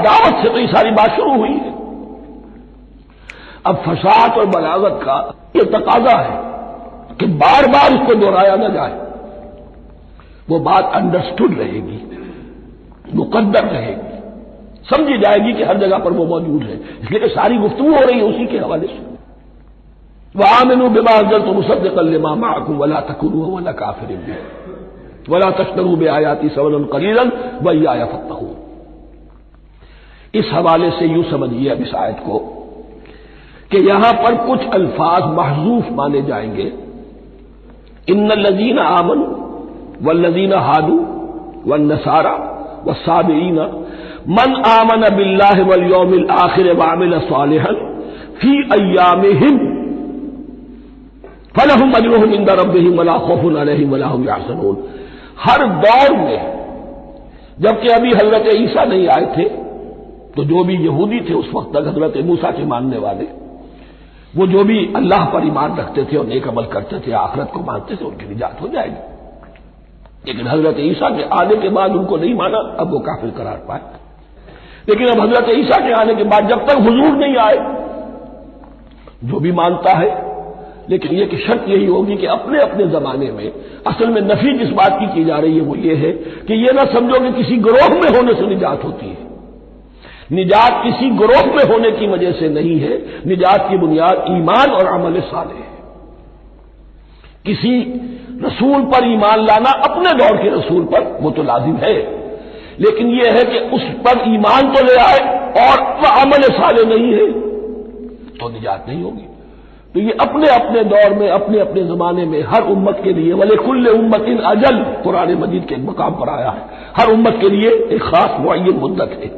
دعوت سے تو یہ ساری بات شروع ہوئی ہے۔ اب فصاحت اور بلاغت کا یہ تقاضا ہے کہ بار بار اس کو دہرایا نہ جائے، وہ بات انڈرسٹوڈ رہے گی، مقدر رہے گی، سمجھی جائے گی کہ ہر جگہ پر وہ موجود ہے، اس لیے کہ ساری گفتگو ہو رہی ہے اسی کے حوالے سے۔ وَآمِنُوا بِمَا أَنزَلْتُ مُصَدِّقًا لِمَا مَعَكُمْ وَلَا تَكُونُوا أَوَّلَ كَافِرٍ بِهِ وَلَا تَشْتَرُوا بِآيَاتِي ثَمَنًا قَلِيلًا وَإِيَّايَ فَاتَّقُونِ۔ اس حوالے سے یوں سمجھیے اب اس آیت کو کہ یہاں پر کچھ الفاظ محذوف مانے جائیں گے۔ ان الذین آمنوا والذین ہادوا والنصارى والصابئین من آمن باللہ والیوم الآخر وعمل صالحا فی ایامہم فلہم اجرہم عند ربہم ولا خوف علیہم ولا هم یحزنون۔ ہر دور میں جبکہ ابھی حضرت عیسیٰ نہیں آئے تھے تو جو بھی یہودی تھے اس وقت تک حضرت موسیٰ کے ماننے والے، وہ جو بھی اللہ پر ایمان رکھتے تھے اور نیک عمل کرتے تھے، آخرت کو مانتے تھے، ان کی نجات ہو جائے گی۔ لیکن حضرت عیسیٰ کے آنے کے بعد ان کو نہیں مانا، اب وہ کافر قرار پائے۔ لیکن اب حضرت عیسیٰ کے آنے کے بعد جب تک حضور نہیں آئے جو بھی مانتا ہے، لیکن یہ کہ شرط یہی ہوگی کہ اپنے اپنے زمانے میں اصل میں نفی جس بات کی جا رہی ہے وہ یہ ہے کہ یہ نہ سمجھو کہ کسی گروہ میں ہونے سے نجات ہوتی ہے۔ نجات کسی گروہ میں ہونے کی وجہ سے نہیں ہے، نجات کی بنیاد ایمان اور عمل صالح ہے۔ کسی رسول پر ایمان لانا اپنے دور کے رسول پر وہ تو لازم ہے، لیکن یہ ہے کہ اس پر ایمان تو لے آئے اور وہ عمل صالح نہیں ہے تو نجات نہیں ہوگی۔ تو یہ اپنے اپنے دور میں اپنے اپنے زمانے میں ہر امت کے لیے وَلِكُلِّ أُمَّةٍ أَجَلٌ قرآن مجید کے ایک مقام پر آیا ہے، ہر امت کے لیے ایک خاص معین مدت ہے۔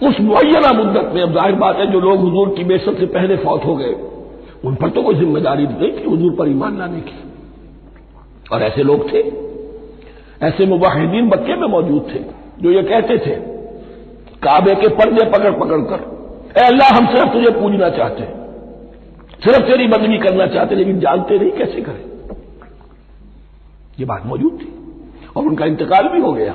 اس معینہ مدت میں اب ظاہر بات ہے جو لوگ حضور کی بعثت سے پہلے فوت ہو گئے ان پر تو کوئی ذمہ داری نہیں تھی حضور پر ایمان لانے کی، اور ایسے لوگ تھے، ایسے موحدین مکے میں موجود تھے جو یہ کہتے تھے کعبے کے پردے پکڑ پکڑ کر، اے اللہ ہم صرف تجھے پوجنا چاہتے ہیں، صرف تیری بندگی کرنا چاہتے ہیں، لیکن جانتے نہیں کیسے کریں۔ یہ بات موجود تھی اور ان کا انتقال بھی ہو گیا۔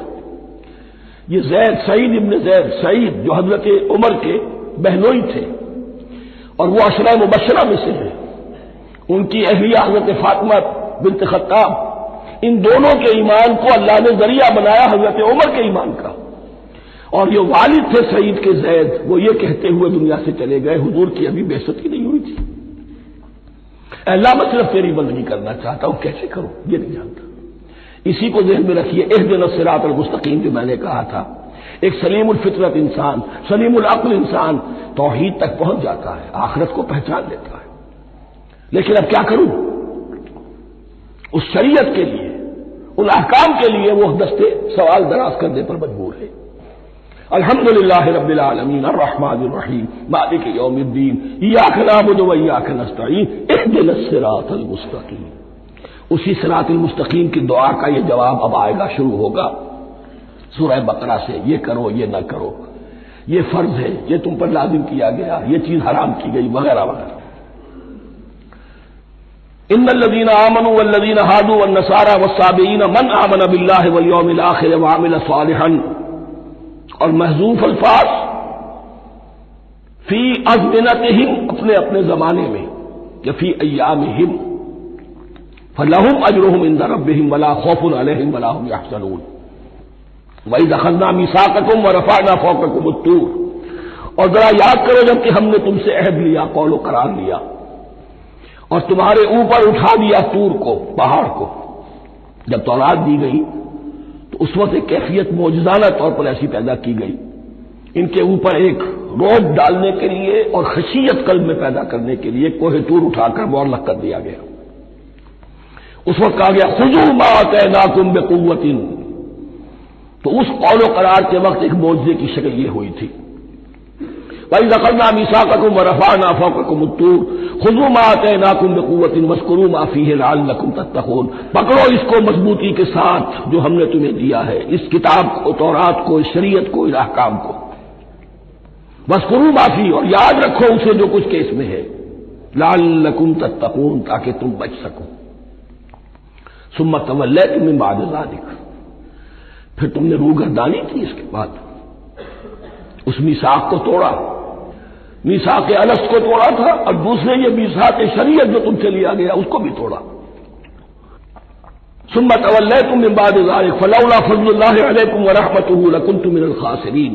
یہ زید، سعید ابن زید، سعید جو حضرت عمر کے بہنوئی تھے اور وہ عشرہ مبشرہ میں سے ہیں، ان کی اہلیہ حضرت فاطمہ بنت خطاب، ان دونوں کے ایمان کو اللہ نے ذریعہ بنایا حضرت عمر کے ایمان کا، اور یہ والد تھے سعید کے زید، وہ یہ کہتے ہوئے دنیا سے چلے گئے حضور کی ابھی بعثت ہی نہیں ہوئی تھی، اے اللہ میں صرف تیری بندگی کرنا چاہتا ہوں، کیسے کروں یہ نہیں جانتا۔ اسی کو ذہن میں رکھیے، اہدنا الصراط المستقیم جو میں نے کہا تھا، ایک سلیم الفطرت انسان، سلیم العقل انسان توحید تک پہنچ جاتا ہے، آخرت کو پہچان لیتا ہے، لیکن اب کیا کروں؟ اس شریعت کے لیے، ان احکام کے لیے وہ دستے سوال دراز کرنے پر مجبور ہے۔ الحمدللہ رب العالمین الرحمن الرحیم مالک یوم الدین ایاک نعبد و ایاک نستعین اہدنا الصراط المستقیم۔ اسی صراط المستقیم کی دعا کا یہ جواب اب آئے گا، شروع ہوگا سورہ بقرہ سے، یہ کرو یہ نہ کرو، یہ فرض ہے، یہ تم پر لازم کیا گیا، یہ چیز حرام کی گئی، وغیرہ وغیرہ۔ ان الذین آمنوا والذین ہادوا والنصارى والصابئین من آمن باللہ والیوم الآخر وعمل صالحا، اور محذوف الفاظ فی ازمنتہم اپنے اپنے زمانے میں، یا فی ایامہم، فلہم اجرہم عند ربہم ولا خوف علیہم ولا هم یحزنون۔ وَإِذْ أَخَذْنَا مِيثَاقَكُمْ وَرَفَعْنَا فَوْقَكُمُ الطُّورَ، اور ذرا یاد کرو جب کہ ہم نے تم سے عہد لیا، قول و قرار لیا، اور تمہارے اوپر اٹھا دیا طور کو، پہاڑ کو۔ جب تورات دی گئی تو اس وقت ایک کیفیت معجزانہ طور پر ایسی پیدا کی گئی، ان کے اوپر ایک روب ڈالنے کے لیے اور خشیت قلب میں پیدا کرنے کے لیے کوہ طور اٹھا کر معلق کر دیا گیا۔ اس وقت کہا گیا خذوا ما آتیناکم بقوۃ، تو اس قول و قرار کے وقت ایک معجزے کی شکل یہ ہوئی تھی۔ وَإِذْ أَخَذْنَا مِيثَاقَكُمْ وَرَفَعْنَا فَوْقَكُمُ الطُّورَ خُذُوا مَا آتَيْنَاكُمْ بِقُوَّةٍ وَاذْكُرُوا مَا فِيهِ لَعَلَّكُمْ تَتَّقُونَ، پکڑو اس کو مضبوطی کے ساتھ جو ہم نے تمہیں دیا ہے، اس کتاب کو، تورات کو، اس شریعت کو، اس احکام کو۔ وَاذْكُرُوا مَا فِيهِ، اور یاد رکھو اسے جو کچھ کے اس میں ہے، لَعَلَّكُمْ تَتَّقُونَ، تاکہ تم بچ سکو۔ ثُمَّ تَوَلَّيْتُم مِّن بَعْدِ ذَلِكَ، پھر تم نے روگردانی کی اس کے بعد، اس میثاق کو توڑا، میثاق الست کو توڑا تھا، اور دوسرے یہ میثاق شریعت جو تم سے لیا گیا اس کو بھی توڑا۔ ثم تولیتم من بعد ذلک فلولا فضل اللہ علیکم ورحمتہ لکنتم من الخاسرین،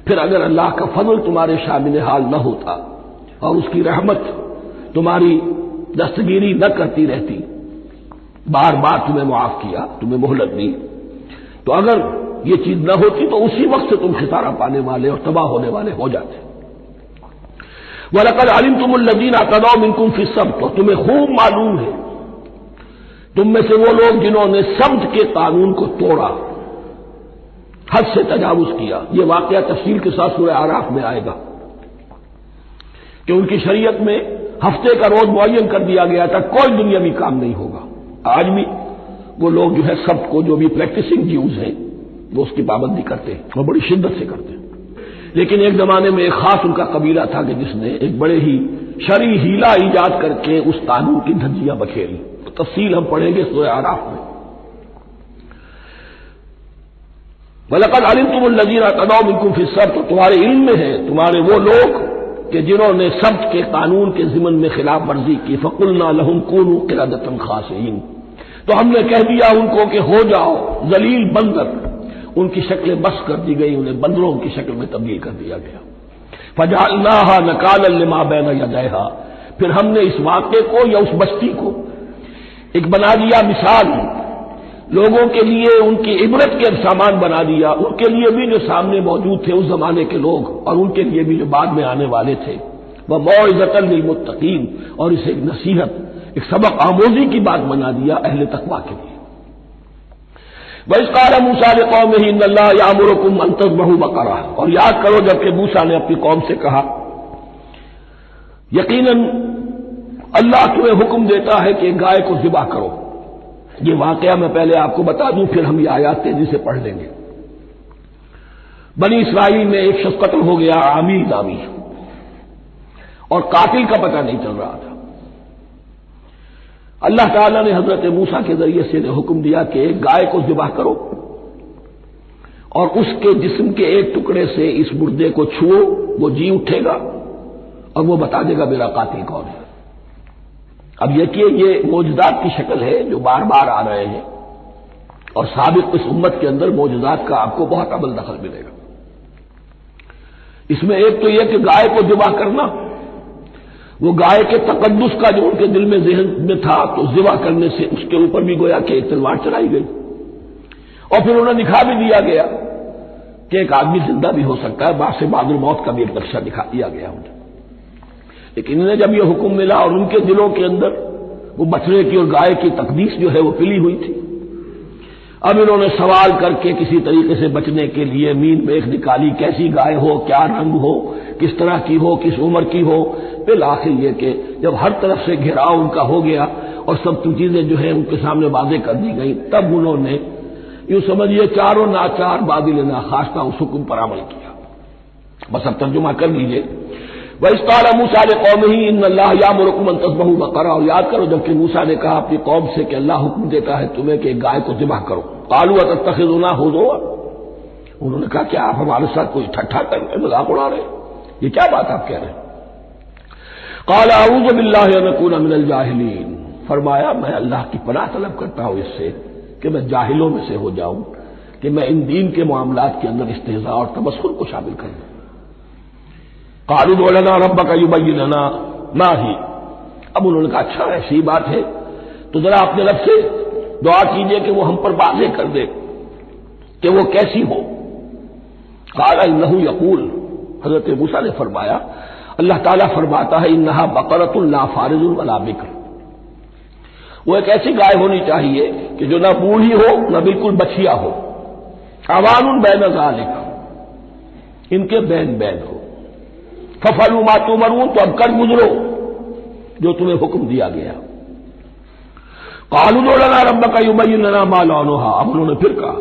پھر اگر اللہ کا فضل تمہارے شامل حال نہ ہوتا اور اس کی رحمت تمہاری دستگیری نہ کرتی رہتی، بار بار تمہیں معاف کیا، تمہیں مہلت دی، تو اگر یہ چیز نہ ہوتی تو اسی وقت سے تم خسارہ پانے والے اور تباہ ہونے والے ہو جاتے۔ وَلَقَدْ عَلِمْتُمُ الَّذِينَ اعْتَدَوْا مِنْكُمْ فِي السَّبْتِ، اور تمہیں خوب معلوم ہے تم میں سے وہ لوگ جنہوں نے سبت کے قانون کو توڑا، حد سے تجاوز کیا۔ یہ واقعہ تفصیل کے ساتھ سورہ اعراف میں آئے گا کہ ان کی شریعت میں ہفتے کا روز معین کر دیا گیا تھا، کوئی دنیاوی کام نہیں ہوگا۔ آج بھی وہ لوگ جو ہے سبت کو، جو بھی پریکٹسنگ جیوز ہیں، وہ اس کی پابندی کرتے ہیں اور بڑی شدت سے کرتے ہیں۔ لیکن ایک زمانے میں ایک خاص ان کا قبیلہ تھا کہ جس نے ایک بڑے ہی شرعی ہیلا ایجاد کر کے اس قانون کی دھجیاں بکھیری۔ تفصیل ہم پڑھیں گے سورہ اعراف میں۔ وَلَقَدْ عَلِمْتُمُ الَّذِينَ اعْتَدَوْا مِنْكُمْ فِي السَّبْتِ، تمہارے علم میں ہے تمہارے وہ لوگ کہ جنہوں نے سبت کے قانون کے ضمن میں خلاف ورزی کی، فَقُلْنَا لَهُمْ كُونُوا قِرَدَةً خَاسِئِينَ، تو ہم نے کہہ دیا ان کو کہ ہو جاؤ ذلیل بندر، ان کی شکلیں بس کر دی گئی، انہیں بندروں کی شکل میں تبدیل کر دیا گیا۔ فَجَعَلْنَاهَا نَكَالًا لِمَا بَيْنَ يَدَيْهَا، پھر ہم نے اس واقعے کو یا اس بستی کو ایک بنا دیا مثال، لوگوں کے لیے ان کی عبرت کے سامان بنا دیا، ان کے لیے بھی جو سامنے موجود تھے اس زمانے کے لوگ، اور ان کے لیے بھی جو بعد میں آنے والے تھے، وَمَوْعِظَةً لِّلْمُتَّقِينَ، اور اسے ایک نصیحت، ایک سبق آموزی کی بات بنا دیا اہل تقویٰ کے لیے۔ وَإِذْ قَالَ مُوسَىٰ لِقَوْمِهِ إِنَّ اللَّهَ يَأْمُرُكُمْ أَن تَذْبَحُوا بَقَرَةً، اور یاد کرو جب کہ موسیٰ نے اپنی قوم سے کہا یقیناً اللہ تمہیں حکم دیتا ہے کہ گائے کو ذبح کرو۔ یہ واقعہ میں پہلے آپ کو بتا دوں، پھر ہم یہ آیات تیزی سے پڑھ لیں گے۔ بنی اسرائیل میں ایک شخص قتل ہو گیا، عامر نامی، اور قاتل کا پتہ نہیں چل رہا تھا۔ اللہ تعالیٰ نے حضرت موسیٰ کے ذریعے سے حکم دیا کہ ایک گائے کو ذبح کرو اور اس کے جسم کے ایک ٹکڑے سے اس مردے کو چھوؤ، وہ جی اٹھے گا اور وہ بتا دے گا میرا قاتل کون ہے۔ اب یہ کہ یہ معجزات کی شکل ہے جو بار بار آ رہے ہیں، اور سابق اس امت کے اندر معجزات کا آپ کو بہت عمل دخل ملے گا۔ اس میں ایک تو یہ کہ گائے کو ذبح کرنا، وہ گائے کے تقدس کا جو ان کے دل میں ذہن میں تھا، تو ذبح کرنے سے اس کے اوپر بھی گویا کہ ایک تلوار چلائی گئی، اور پھر انہیں دکھا بھی دیا گیا کہ ایک آدمی زندہ بھی ہو سکتا ہے، بعد سے بعد الموت کا بھی ایک نقشہ دکھا دیا گیا انہیں۔ لیکن انہیں جب یہ حکم ملا اور ان کے دلوں کے اندر وہ بچڑے کی اور گائے کی تقدیس جو ہے وہ پلی ہوئی تھی، اب انہوں نے سوال کر کے کسی طریقے سے بچنے کے لیے مین بیخ نکالی، کیسی گائے ہو، کیا رنگ ہو، کس طرح کی ہو، کس عمر کی ہو۔ بالآخر یہ کہ جب ہر طرف سے گھیراؤ ان کا ہو گیا اور سب چیزیں جو ہیں ان کے سامنے واضح کر دی گئی، تب انہوں نے یوں سمجھیے چاروں ناچار بادل ناخواستہ اس حکم پر عمل کیا۔ بس اب ترجمہ کر لیجیے۔ وَإِذْ قَالَ مُوسَىٰ لِقَوْمِهِ إِنَّ اللَّهَ يَأْمُرُكُمْ أَن تَذْبَحُوا بَقَرَةً، اور یاد کرو جب کہ موسیٰ نے کہا اپنی قوم سے کہ اللہ حکم دیتا ہے تمہیں کہ ایک گائے کو ذبح کرو۔ قَالُوا أَتَتَّخِذُنَا هُزُوًا، انہوں نے کہا کیا آپ ہمارے ساتھ کوئی ٹھٹھا کر رہے ہیں، مذاق اڑا رہے ہیں، یہ کیا بات آپ کہہ رہے ہیں؟ قَالَ أَعُوذُ بِاللَّهِ أَنْ أَكُونَ مِنَ الْجَاهِلِينَ، فرمایا میں اللہ کی پناہ طلب کرتا ہوں اس سے کہ میں جاہلوں میں سے ہو جاؤں، کہ میں ان دین کے معاملات کے اندر استہزاء اور تمسخر کو شامل کر دوں۔ قالوا ادع لنا ربك يبين لنا ما هي، اب انہوں نے کہا اچھا ایسی بات ہے تو ذرا اپنے رب سے دعا کیجئے کہ وہ ہم پر واضح کر دے کہ وہ کیسی ہو۔ قال انه يقول، حضرت موسیٰ نے فرمایا اللہ تعالیٰ فرماتا ہے انها بقرۃ لا فارض ولا بکر، وہ ایک ایسی گائے ہونی چاہیے کہ جو نہ بوڑھی ہو نہ بالکل بچیا ہو، عوان بین ذالک، ان کے بین بین ہو۔ فَفَعَلُوا مَا تُؤْمَرُونَ، تو اب کر گزرو جو تمہیں حکم دیا گیا۔ قَالُوا ادْعُ لَنَا رَبَّكَ يُبَيِّن لَنَا مَا لَوْنُهَا، اب انہوں نے پھر کہا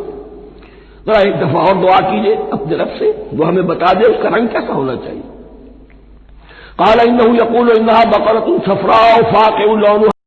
ذرا ایک دفعہ اور دعا کیجئے اپنے رب سے، وہ ہمیں بتا دے اس کا رنگ کیسا ہونا چاہیے۔ قَالَ إِنَّهُ يَقُولُ إِنَّهَا بَقَرَةٌ صَفْرَاءُ فَاقِعٌ لَوْنُهَا